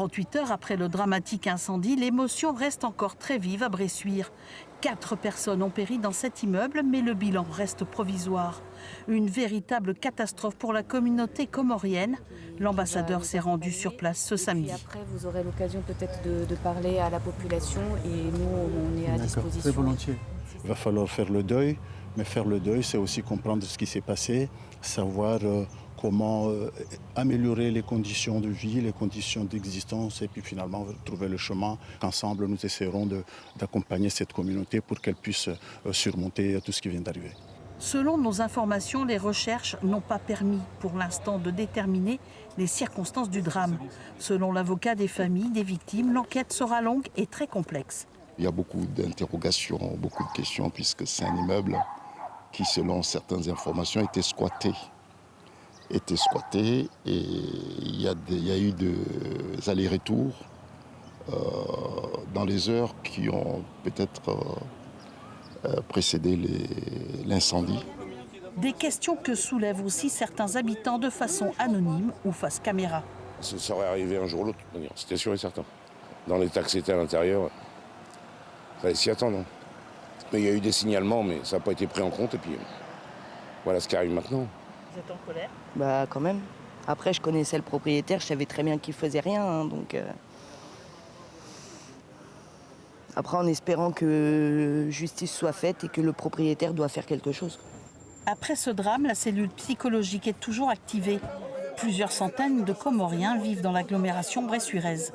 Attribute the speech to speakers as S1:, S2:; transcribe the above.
S1: 48 heures après le dramatique incendie, l'émotion reste encore très vive à Bressuire. 4 personnes ont péri dans cet immeuble, mais le bilan reste provisoire. Une véritable catastrophe pour la communauté comorienne. L'ambassadeur s'est rendu sur place ce samedi.
S2: Après, vous aurez l'occasion peut-être de parler à la population et nous, on est à disposition.
S3: Très volontiers.
S4: Il va falloir faire le deuil, mais faire le deuil, c'est aussi comprendre ce qui s'est passé, savoir comment améliorer les conditions de vie, les conditions d'existence et puis finalement trouver le chemin qu'ensemble nous essaierons d'accompagner cette communauté pour qu'elle puisse surmonter tout ce qui vient d'arriver.
S1: Selon nos informations, les recherches n'ont pas permis pour l'instant de déterminer les circonstances du drame. Selon l'avocat des familles des victimes, l'enquête sera longue et très complexe.
S5: Il y a beaucoup d'interrogations, beaucoup de questions puisque c'est un immeuble qui, selon certaines informations, était squatté et il y a eu des allers-retours dans les heures qui ont peut-être précédé l'incendie.
S1: Des questions que soulèvent aussi certains habitants de façon anonyme ou face caméra.
S6: Ça serait arrivé un jour ou l'autre, c'était sûr et certain. Dans l'état que c'était à l'intérieur, il fallait s'y attendre. Mais il y a eu des signalements, mais ça n'a pas été pris en compte et puis voilà ce qui arrive maintenant.
S1: Vous êtes en colère ?
S7: Bah quand même. Après, je connaissais le propriétaire, je savais très bien qu'il faisait rien, hein, donc... Après, en espérant que justice soit faite et que le propriétaire doit faire quelque chose.
S1: Après ce drame, la cellule psychologique est toujours activée. Plusieurs centaines de Comoriens vivent dans l'agglomération bressuiraise.